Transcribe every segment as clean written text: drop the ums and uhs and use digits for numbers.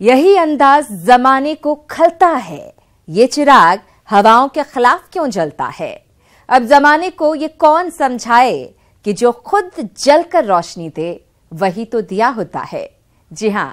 यही अंदाज जमाने को खलता है, ये चिराग हवाओं के खिलाफ क्यों जलता है। अब जमाने को ये कौन समझाए कि जो खुद जलकर रोशनी दे वही तो दिया होता है। जी हां,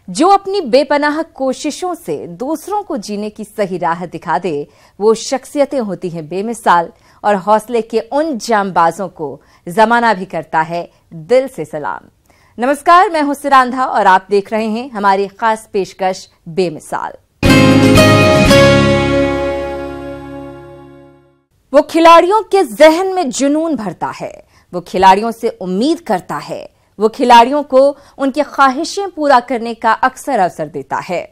जो अपनी बेपनाह कोशिशों से दूसरों को जीने की सही राह दिखा दे वो शख्सियतें होती हैं बेमिसाल, और हौसले के उन जांबाजों को जमाना भी करता है दिल से सलाम। नमस्कार, मैं हूं सिरांधा और आप देख रहे हैं हमारी खास पेशकश बेमिसाल। वो खिलाड़ियों के जहन में जुनून भरता है, वो खिलाड़ियों से उम्मीद करता है, वो खिलाड़ियों को उनकी ख्वाहिशें पूरा करने का अक्सर अवसर देता है।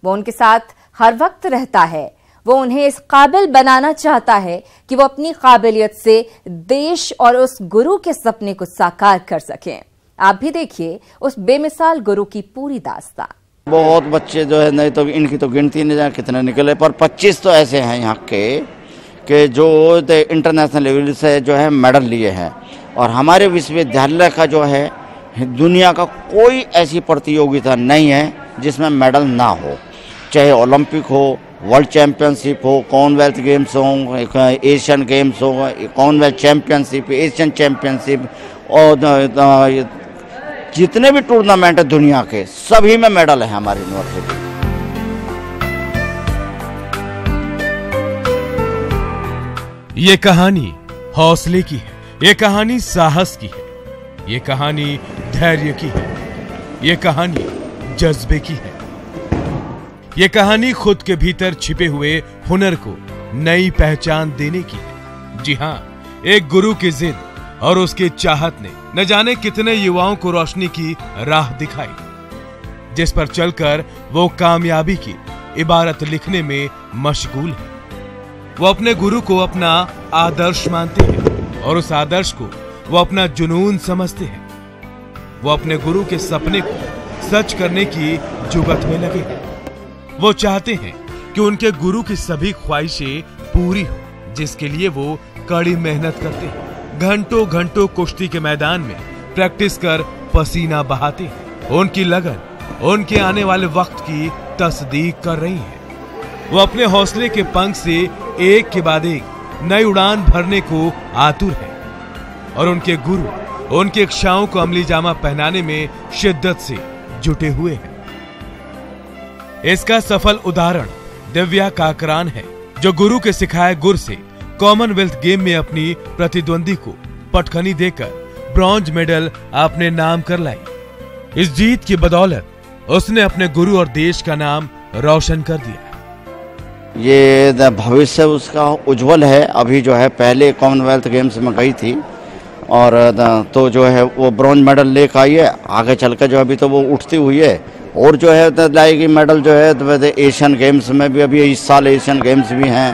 वो उनके साथ हर वक्त रहता है। वो उन्हें इस काबिल बनाना चाहता है कि वो अपनी काबिलियत से देश और उस गुरु के सपने को साकार कर सकें। आप भी देखिए उस बेमिसाल गुरु की पूरी दास्तान। बहुत बच्चे जो है, नहीं तो इनकी तो गिनती नहीं जाए कितने निकले, पर 25 तो ऐसे हैं यहाँ के जो इंटरनेशनल लेवल से जो है मेडल लिए हैं। और हमारे विश्वविद्यालय का जो है दुनिया का कोई ऐसी प्रतियोगिता नहीं है जिसमें मेडल ना हो, चाहे ओलंपिक हो, वर्ल्ड चैंपियनशिप हो, कॉमनवेल्थ गेम्स हो, एशियन गेम्स हो, कॉमनवेल्थ चैंपियनशिप, एशियन चैंपियनशिप, और जितने भी टूर्नामेंट है दुनिया के सभी में मेडल है हमारी यूनिवर्सिटी। ये कहानी हौसले की है, ये कहानी साहस की है, ये कहानी धैर्य की है, ये कहानी जज्बे की है, ये कहानी खुद के भीतर छिपे हुए हुनर को नई पहचान देने की है। जी हां, एक गुरु की जिद और उसकी चाहत ने न जाने कितने युवाओं को रोशनी की राह दिखाई, जिस पर चलकर वो कामयाबी की इबारत लिखने में मशगूल है। वो अपने गुरु को अपना आदर्श मानते हैं और उस आदर्श को वो अपना जुनून समझते हैं। वो अपने गुरु के सपने को सच करने की जुगत में लगे हैं। वो चाहते हैं कि उनके गुरु की सभी ख्वाहिशें पूरी हो, जिसके लिए वो कड़ी मेहनत करते हैं। घंटों घंटों कुश्ती के मैदान में प्रैक्टिस कर पसीना बहाते हैं। उनकी लगन उनके आने वाले वक्त की तस्दीक कर रही है। वो अपने हौसले के पंख से एक के बाद एक नई उड़ान भरने को आतुर है और उनके गुरु उनकी इच्छाओं को अमली जामा पहनाने में शिद्दत से जुटे हुए हैं। इसका सफल उदाहरण दिव्या काकरान है, जो गुरु के सिखाए गुर से कॉमनवेल्थ गेम में अपनी प्रतिद्वंदी को पटखनी देकर ब्रॉन्ज मेडल अपने नाम कर लाई। इस जीत की बदौलत उसने अपने गुरु और देश का नाम रोशन कर दिया। ये भविष्य उसका उज्जवल है। अभी जो है पहले कॉमनवेल्थ गेम्स में गई थी और तो जो है वो ब्रॉन्ज मेडल लेकर आई है। आगे चलकर जो अभी तो वो उठती हुई है और जो है लाएगी मेडल जो है एशियन गेम्स में भी। अभी इस साल एशियन गेम्स भी हैं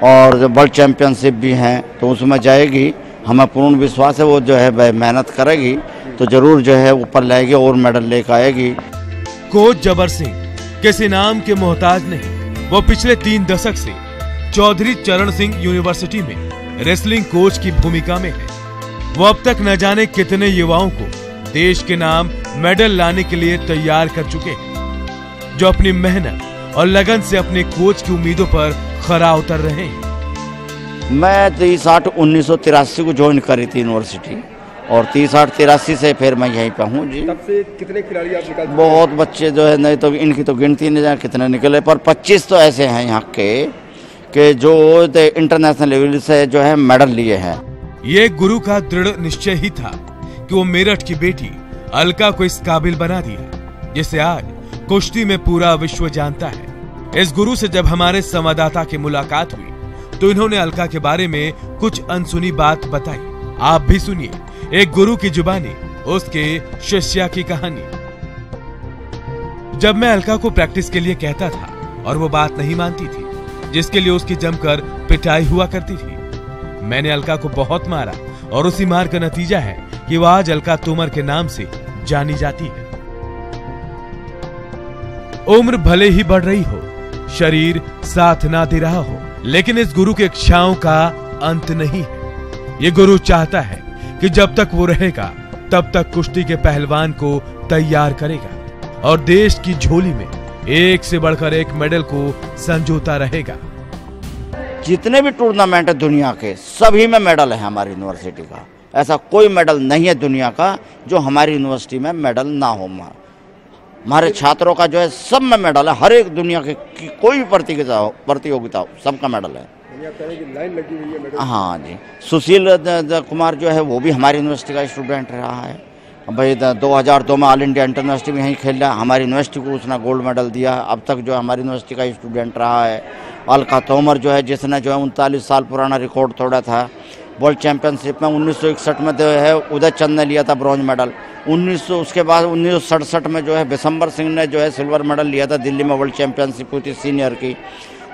और वर्ल्ड चैंपियनशिप भी हैं, तो उसमें जाएगी। हमें पूर्ण विश्वास है वो जो है मेहनत करेगी तो जरूर जो है ऊपर लाएगी और मेडल लेकर आएगी। कोच जबर सिंह किसी नाम के मोहताज नहीं। वो पिछले 3 दशक से चौधरी चरण सिंह यूनिवर्सिटी में रेसलिंग कोच की भूमिका में है। वो अब तक न जाने कितने युवाओं को देश के नाम मेडल लाने के लिए तैयार कर चुके हैं, जो अपनी मेहनत और लगन से अपने कोच की उम्मीदों पर खरा उतर रहे हैं। मैं 30/8/1983 को ज्वाइन करी थी यूनिवर्सिटी और 30/8/83 से फिर मैं यहीं पे हूँ जी। तब से कितने खिलाड़ी आप निकाल? बहुत बच्चे जो है, नहीं तो इनकी तो गिनती नहीं जाए कितने निकले, पर 25 तो ऐसे हैं यहाँ के जो इंटरनेशनल लेवल से जो है मेडल लिए हैं। ये गुरु का दृढ़ निश्चय ही था कि वो मेरठ की बेटी अलका को इस काबिल बना दिया जिसे आज कुश्ती में पूरा विश्व जानता है। इस गुरु से जब हमारे संवाददाता की मुलाकात हुई तो इन्होंने अलका के बारे में कुछ अनसुनी बात बताई। आप भी सुनिए एक गुरु की जुबानी, उसके शिष्या की कहानी। जब मैं अलका को प्रैक्टिस के लिए कहता था और वो बात नहीं मानती थी, जिसके लिए उसकी जमकर पिटाई हुआ करती थी। मैंने अलका को बहुत मारा और उसी मार का नतीजा है कि वो आज अलका तोमर के नाम से जानी जाती है। उम्र भले ही बढ़ रही हो, शरीर साथ ना दे रहा हो, लेकिन इस गुरु की इच्छाओं का अंत नहीं है। ये गुरु चाहता है कि जब तक वो रहेगा तब तक कुश्ती के पहलवान को तैयार करेगा और देश की झोली में एक से बढ़कर एक मेडल को संजोता रहेगा। जितने भी टूर्नामेंट है दुनिया के, सभी में मेडल है हमारी यूनिवर्सिटी का। ऐसा कोई मेडल नहीं है दुनिया का जो हमारी यूनिवर्सिटी में मेडल ना हो। हमारे छात्रों का जो है सब में मेडल है। हर एक दुनिया की कोई भी प्रतियोगिता हो सबका मेडल है। लाइन लगी हुई है मेडल। हाँ जी, सुशील कुमार जो है वो भी हमारी यूनिवर्सिटी का स्टूडेंट रहा है भाई। 2002 में ऑल इंडिया इंटरनेशनल में यहीं खेल रहा है। हमारी यूनिवर्सिटी को उसने गोल्ड मेडल दिया। अब तक जो है हमारी यूनिवर्सिटी का स्टूडेंट रहा है। अलका तोमर जो है जिसने जो है 39 साल पुराना रिकॉर्ड तोड़ा था वर्ल्ड चैंपियनशिप में। 1961 में जो है उदय चंद ने लिया था ब्रॉन्ज मेडल। उसके बाद 1967 में जो है बिशंबर सिंह ने जो है सिल्वर मेडल लिया था। दिल्ली में वर्ल्ड चैंपियनशिप हुई थी सीनियर की।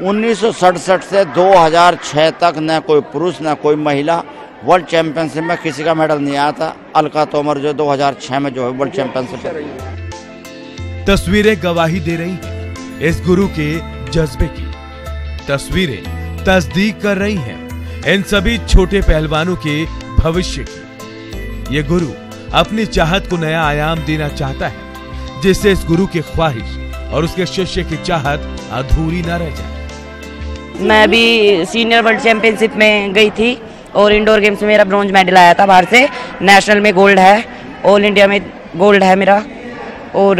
1967 से 2006 तक न कोई पुरुष न कोई महिला वर्ल्ड चैंपियनशिप में किसी का मेडल नहीं आया था। अलका तोमर जो 2006 में जो है वर्ल्ड चैंपियनशिप। तस्वीरें गवाही दे रही हैं इस गुरु के जज्बे की। तस्वीरें तस्दीक कर रही हैं इन सभी छोटे पहलवानों के भविष्य की। ये गुरु अपनी चाहत को नया आयाम देना चाहता है, जिससे इस गुरु की ख्वाहिश और उसके शिष्य की चाहत अधूरी न रह जाए। मैं अभी सीनियर वर्ल्ड चैंपियनशिप में गई थी और इंडोर गेम्स में मेरा ब्रॉन्ज मेडल आया था बाहर से। नेशनल में गोल्ड है, ऑल इंडिया में गोल्ड है मेरा, और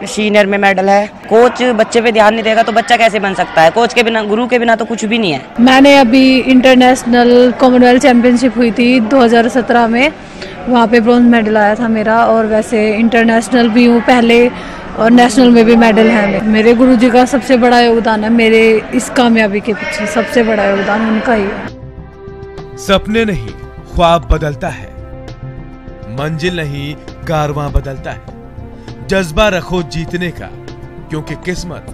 सीनियर में मेडल है। कोच बच्चे पे ध्यान नहीं देगा तो बच्चा कैसे बन सकता है? कोच के बिना, गुरु के बिना तो कुछ भी नहीं है। मैंने अभी इंटरनेशनल कॉमनवेल्थ चैंपियनशिप हुई थी 2017 में, वहाँ पे ब्रॉन्ज मेडल आया था मेरा। और वैसे इंटरनेशनल भी हूँ पहले और नेशनल में भी मेडल है। मेरे गुरुजी का सबसे बड़ा योगदान है मेरे इस कामयाबी के पीछे। सबसे बड़ा योगदान उनका ही है। सपने नहीं ख्वाब बदलता है, मंजिल नहीं कारवां बदलता है। जज्बा रखो जीतने का, क्योंकि किस्मत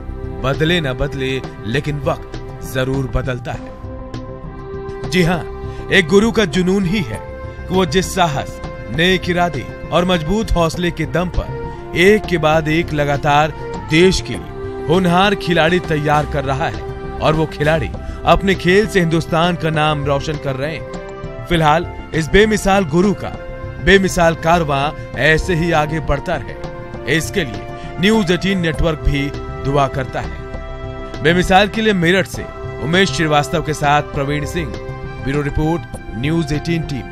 बदले न बदले लेकिन वक्त जरूर बदलता है। जी हाँ, एक गुरु का जुनून ही है कि वो जिस साहस, नेक इरादे और मजबूत हौसले के दम पर एक के बाद एक लगातार देश के लिए होनहार खिलाड़ी तैयार कर रहा है, और वो खिलाड़ी अपने खेल से हिंदुस्तान का नाम रोशन कर रहे हैं। फिलहाल इस बेमिसाल गुरु का बेमिसाल कारवां ऐसे ही आगे बढ़ता रहे, इसके लिए न्यूज 18 नेटवर्क भी दुआ करता है। बेमिसाल के लिए मेरठ से उमेश श्रीवास्तव के साथ Praveen Singh, bureau report, news 18 team.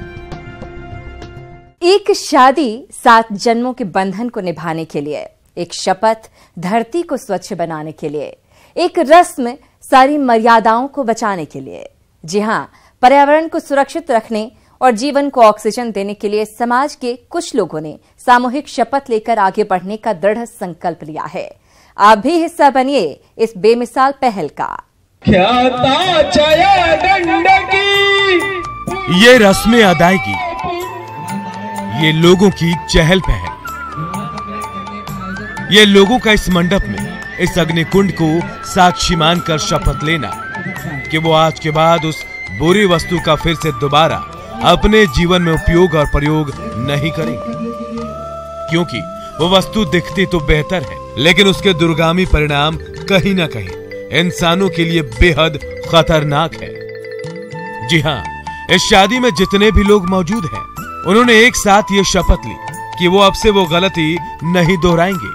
एक शादी 7 जन्मों के बंधन को निभाने के लिए, एक शपथ धरती को स्वच्छ बनाने के लिए, एक रस्म सारी मर्यादाओं को बचाने के लिए। जी हां, पर्यावरण को सुरक्षित रखने और जीवन को ऑक्सीजन देने के लिए समाज के कुछ लोगों ने सामूहिक शपथ लेकर आगे बढ़ने का दृढ़ संकल्प लिया है। आप भी हिस्सा बनिए इस बेमिसाल पहल का। ये रस्में अदायगी, ये लोगों की चहल पहल, ये लोगों का इस मंडप में इस अग्निकुंड को साक्षी मानकर शपथ लेना कि वो आज के बाद उस बुरी वस्तु का फिर से दोबारा अपने जीवन में उपयोग और प्रयोग नहीं करेंगे, क्योंकि वो वस्तु दिखती तो बेहतर है लेकिन उसके दुर्गामी परिणाम कहीं ना कहीं इंसानों के लिए बेहद खतरनाक है। जी हाँ, इस शादी में जितने भी लोग मौजूद हैं, उन्होंने एक साथ ये शपथ ली कि वो अब से वो गलती नहीं दोहराएंगे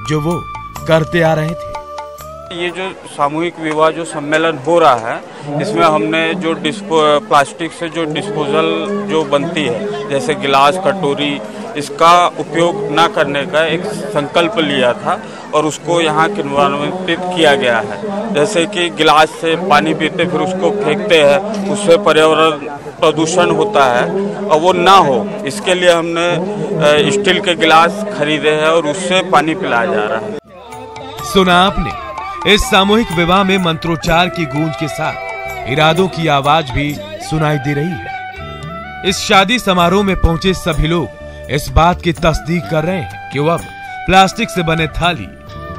जो वो करते आ रहे थे। ये जो सामूहिक विवाह जो सम्मेलन हो रहा है, इसमें हमने जो प्लास्टिक से जो डिस्पोजल जो बनती है, जैसे गिलास, कटोरी, इसका उपयोग ना करने का एक संकल्प लिया था और उसको यहाँ क्रियान्वित किया गया है। जैसे कि गिलास से पानी पीते फिर उसको फेंकते हैं, उससे पर्यावरण प्रदूषण होता है और वो ना हो, इसके लिए हमने स्टील के गिलास खरीदे हैं और उससे पानी पिलाया जा रहा है। सुना आपने, इस सामूहिक विवाह में मंत्रोच्चार की गूंज के साथ इरादों की आवाज भी सुनाई दे रही है। इस शादी समारोह में पहुंचे सभी लोग इस बात की तस्दीक कर रहे हैं कि वो अब प्लास्टिक से बने थाली,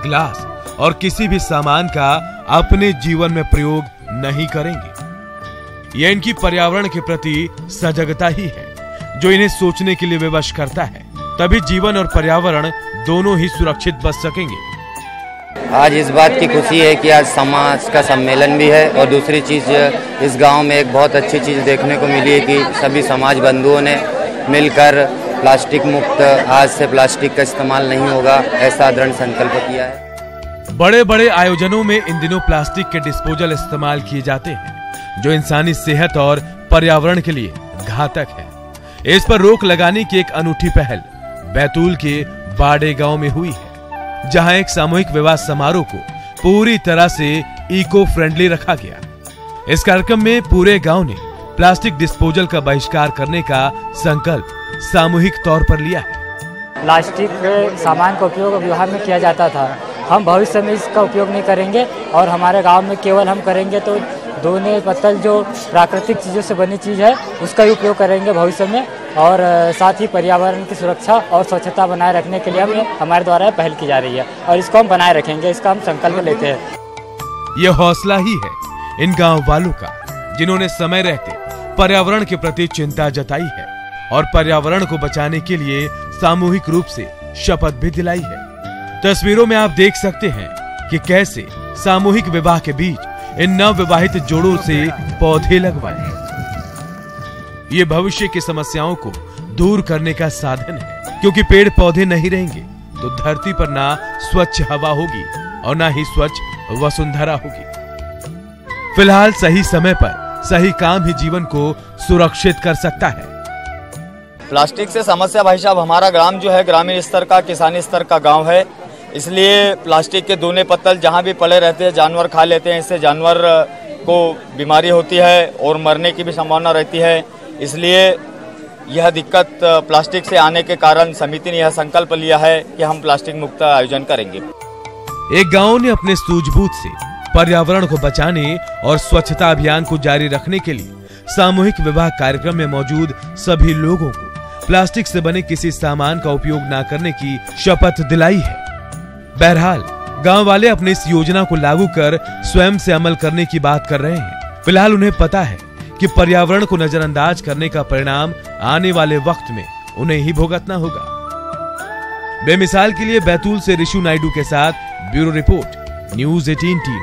ग्लास और किसी भी सामान का अपने जीवन में प्रयोग नहीं करेंगे। यह इनकी पर्यावरण के प्रति सजगता ही है जो इन्हें सोचने के लिए विवश करता है। तभी जीवन और पर्यावरण दोनों ही सुरक्षित बच सकेंगे। आज इस बात की खुशी है कि आज समाज का सम्मेलन भी है और दूसरी चीज़, इस गांव में एक बहुत अच्छी चीज़ देखने को मिली है कि सभी समाज बंधुओं ने मिलकर प्लास्टिक मुक्त, आज से प्लास्टिक का इस्तेमाल नहीं होगा, ऐसा दृढ़ संकल्प किया है। बड़े बड़े आयोजनों में इन दिनों प्लास्टिक के डिस्पोजल इस्तेमाल किए जाते हैं जो इंसानी सेहत और पर्यावरण के लिए घातक है। इस पर रोक लगाने की एक अनूठी पहल बैतूल के बाड़े गांव में हुई है, जहां एक सामूहिक विवाह समारोह को पूरी तरह से इको फ्रेंडली रखा गया। इस कार्यक्रम में पूरे गांव ने प्लास्टिक डिस्पोजल का बहिष्कार करने का संकल्प सामूहिक तौर पर लिया है। प्लास्टिक सामान का उपयोग विवाह में किया जाता था, हम भविष्य में इसका उपयोग नहीं करेंगे और हमारे गांव में केवल हम करेंगे तो दोने पत्तल जो प्राकृतिक चीज़ों से बनी चीज़ है उसका ही उपयोग करेंगे भविष्य में, और साथ ही पर्यावरण की सुरक्षा और स्वच्छता बनाए रखने के लिए हमारे द्वारा पहल की जा रही है और इसको हम बनाए रखेंगे, इसका हम संकल्प लेते हैं। ये हौसला ही है इन गाँव वालों का जिन्होंने समय रहते पर्यावरण के प्रति चिंता जताई है और पर्यावरण को बचाने के लिए सामूहिक रूप से शपथ भी दिलाई है। तस्वीरों में आप देख सकते हैं कि कैसे सामूहिक विवाह के बीच इन नवविवाहित जोड़ों से पौधे लगवाए। ये भविष्य की समस्याओं को दूर करने का साधन है, क्योंकि पेड़ पौधे नहीं रहेंगे तो धरती पर ना स्वच्छ हवा होगी और ना ही स्वच्छ वसुंधरा होगी। फिलहाल सही समय पर सही काम ही जीवन को सुरक्षित कर सकता है। प्लास्टिक से समस्या भाई साहब, हमारा ग्राम जो है ग्रामीण स्तर का किसानी स्तर का गांव है, इसलिए प्लास्टिक के दोने पत्तल जहां भी पड़े रहते हैं जानवर खा लेते हैं, इससे जानवर को बीमारी होती है और मरने की भी संभावना रहती है। इसलिए यह दिक्कत प्लास्टिक से आने के कारण समिति ने यह संकल्प लिया है कि हम प्लास्टिक मुक्त आयोजन करेंगे। एक गांव ने अपने सूझबूझ से पर्यावरण को बचाने और स्वच्छता अभियान को जारी रखने के लिए सामूहिक विवाह कार्यक्रम में मौजूद सभी लोगों को प्लास्टिक से बने किसी सामान का उपयोग न करने की शपथ दिलाई है। बहरहाल गांव वाले अपने इस योजना को लागू कर स्वयं से अमल करने की बात कर रहे हैं। फिलहाल उन्हें पता है कि पर्यावरण को नजरअंदाज करने का परिणाम आने वाले वक्त में उन्हें ही भुगतना होगा। बेमिसाल के लिए बैतूल से ऋषु नायडू के साथ ब्यूरो रिपोर्ट, न्यूज़ 18 टीम।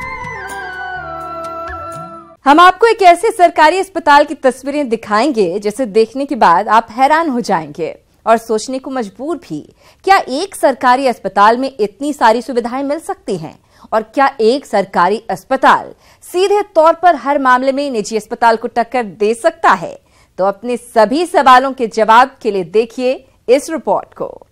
हम आपको एक ऐसे सरकारी अस्पताल की तस्वीरें दिखाएंगे जिसे देखने के बाद आप हैरान हो जाएंगे और सोचने को मजबूर भी। क्या एक सरकारी अस्पताल में इतनी सारी सुविधाएं मिल सकती हैं? और क्या एक सरकारी अस्पताल सीधे तौर पर हर मामले में निजी अस्पताल को टक्कर दे सकता है? तो अपने सभी सवालों के जवाब के लिए देखिए इस रिपोर्ट को।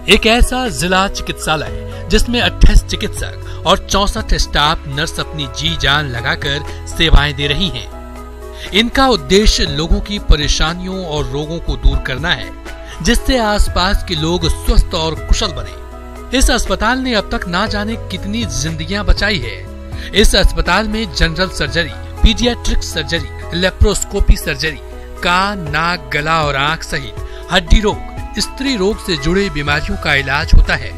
एक ऐसा जिला चिकित्सालय जिसमें 28 चिकित्सक और 64 स्टाफ नर्स अपनी जी जान लगाकर सेवाएं दे रही हैं। इनका उद्देश्य लोगों की परेशानियों और रोगों को दूर करना है, जिससे आसपास के लोग स्वस्थ और कुशल बने। इस अस्पताल ने अब तक ना जाने कितनी जिंदगियां बचाई है। इस अस्पताल में general surgery, paediatric surgery, laparoscopy surgery, कान, नाक, गला और आंख सहित हड्डी रोग, स्त्री रोग से जुड़े बीमारियों का इलाज होता है।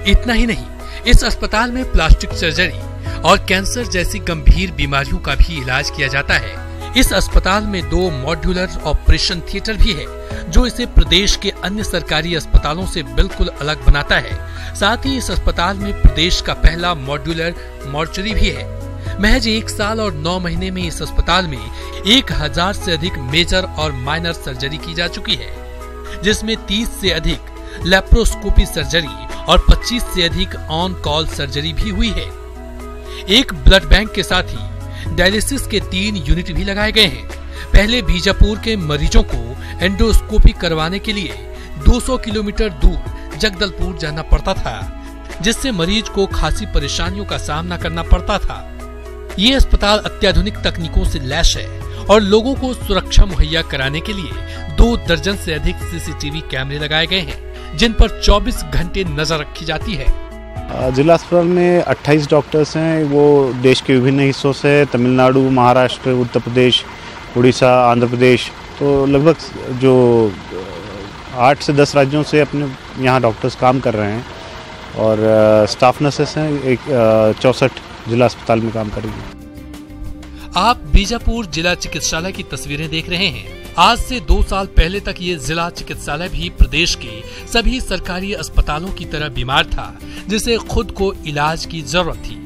इतना ही नहीं, इस अस्पताल में प्लास्टिक सर्जरी और कैंसर जैसी गंभीर बीमारियों का भी इलाज किया जाता है। इस अस्पताल में 2 मॉड्यूलर ऑपरेशन थिएटर भी है, जो इसे प्रदेश के अन्य सरकारी अस्पतालों से बिल्कुल अलग बनाता है। साथ ही इस अस्पताल में प्रदेश का पहला मॉड्यूलर मॉर्चरी भी है। महज 1 साल और 9 महीने में इस अस्पताल में 1000 से अधिक मेजर और माइनर सर्जरी की जा चुकी है, जिसमें 30 से अधिक लेप्रोस्कोपी सर्जरी और 25 से अधिक ऑन कॉल सर्जरी भी हुई है। एक ब्लड बैंक के साथ ही डायलिसिस के 3 यूनिट भी लगाए गए हैं। पहले बीजापुर के मरीजों को एंडोस्कोपी करवाने के लिए 200 किलोमीटर दूर जगदलपुर जाना पड़ता था, जिससे मरीज को खासी परेशानियों का सामना करना पड़ता था। ये अस्पताल अत्याधुनिक तकनीकों से लैस है और लोगों को सुरक्षा मुहैया कराने के लिए 2 दर्जन से अधिक सीसीटीवी कैमरे लगाए गए हैं, जिन पर 24 घंटे नजर रखी जाती है। जिला अस्पताल में 28 डॉक्टर्स हैं। वो देश के विभिन्न हिस्सों से, तमिलनाडु, महाराष्ट्र, उत्तर प्रदेश, उड़ीसा, आंध्र प्रदेश, तो लगभग जो 8 से 10 राज्यों से अपने यहाँ डॉक्टर्स काम कर रहे हैं और स्टाफ नर्सेस हैं 64 जिला अस्पताल में काम करेंगे। आप बीजापुर जिला चिकित्सालय की तस्वीरें देख रहे हैं। आज से 2 साल पहले तक ये जिला चिकित्सालय भी प्रदेश के सभी सरकारी अस्पतालों की तरह बीमार था, जिसे खुद को इलाज की जरूरत थी।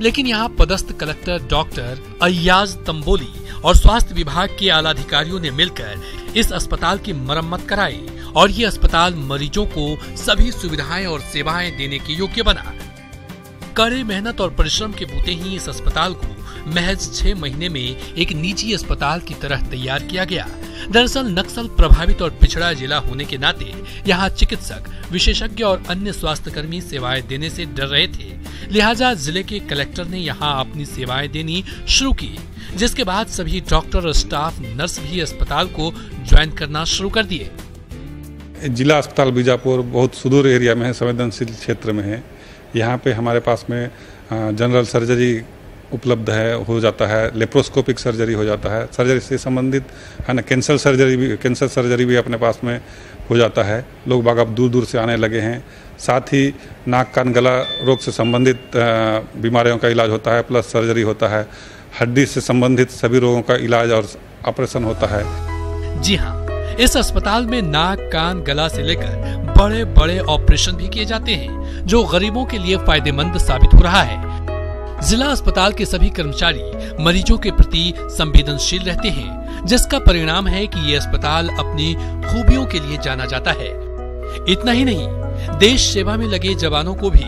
लेकिन यहाँ पदस्थ कलेक्टर डॉक्टर अय्याज तंबोली और स्वास्थ्य विभाग के आला अधिकारियों ने मिलकर इस अस्पताल की मरम्मत कराई और ये अस्पताल मरीजों को सभी सुविधाएं और सेवाएं देने के योग्य बना। कड़े मेहनत और परिश्रम के बूते ही इस अस्पताल को महज 6 महीने में एक निजी अस्पताल की तरह तैयार किया गया। दरअसल नक्सल प्रभावित और पिछड़ा जिला होने के नाते यहाँ चिकित्सक, विशेषज्ञ और अन्य स्वास्थ्य कर्मी सेवाएं देने से डर रहे थे, लिहाजा जिले के कलेक्टर ने यहाँ अपनी सेवाएं देनी शुरू की, जिसके बाद सभी डॉक्टर और स्टाफ नर्स भी अस्पताल को ज्वाइन करना शुरू कर दिए। जिला अस्पताल बीजापुर बहुत सुदूर एरिया में है, संवेदनशील क्षेत्र में है। यहाँ पे हमारे पास में जनरल सर्जरी उपलब्ध है, हो जाता है, लेप्रोस्कोपिक सर्जरी हो जाता है, सर्जरी से संबंधित है ना, कैंसर सर्जरी भी अपने पास में हो जाता है। लोग बाग अब दूर दूर से आने लगे हैं। साथ ही नाक कान गला रोग से संबंधित बीमारियों का इलाज होता है, प्लस सर्जरी होता है। हड्डी से संबंधित सभी रोगों का इलाज और ऑपरेशन होता है। जी हाँ, इस अस्पताल में नाक कान गला से लेकर बड़े बड़े ऑपरेशन भी किए जाते हैं, जो गरीबों के लिए फायदेमंद साबित हो रहा है। जिला अस्पताल के सभी कर्मचारी मरीजों के प्रति संवेदनशील रहते हैं, जिसका परिणाम है कि ये अस्पताल अपनी खूबियों के लिए जाना जाता है। इतना ही नहीं, देश सेवा में लगे जवानों को भी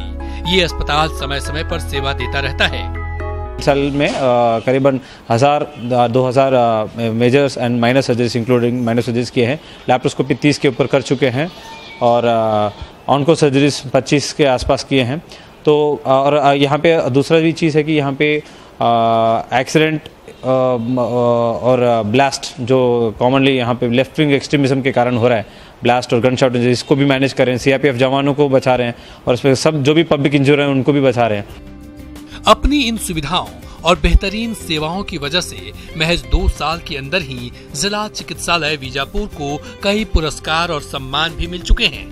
ये अस्पताल समय समय पर सेवा देता रहता है। साल में करीबन 1000-2000 measures and minor surgeries including minor surgeries किए हैं। लैप्रोस्कोपी 30 के ऊपर कर चुके हैं और ऑनको सर्जरीज 25 के आसपास किए हैं। तो और यहाँ पे दूसरा भी चीज़ है कि यहाँ पे एक्सीडेंट और ब्लास्ट जो कॉमनली यहाँ पे लेफ्ट विंग एक्सट्रीमिज्म के कारण हो रहा है, ब्लास्ट और गन शॉट, इसको भी मैनेज कर रहे हैं। सीआरपीएफ जवानों को बचा रहे हैं और इसमें सब जो भी पब्लिक इंजरी है उनको भी बचा रहे हैं। अपनी इन सुविधाओं और बेहतरीन सेवाओं की वजह से महज 2 साल के अंदर ही जिला चिकित्सालय बीजापुर को कई पुरस्कार और सम्मान भी मिल चुके हैं।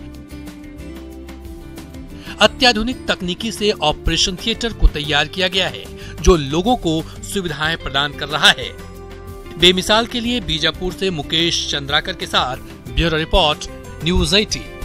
अत्याधुनिक तकनीकी से ऑपरेशन थिएटर को तैयार किया गया है, जो लोगों को सुविधाएं प्रदान कर रहा है। बेमिसाल के लिए बीजापुर से मुकेश चंद्राकर के साथ ब्यूरो रिपोर्ट, न्यूज़ 18।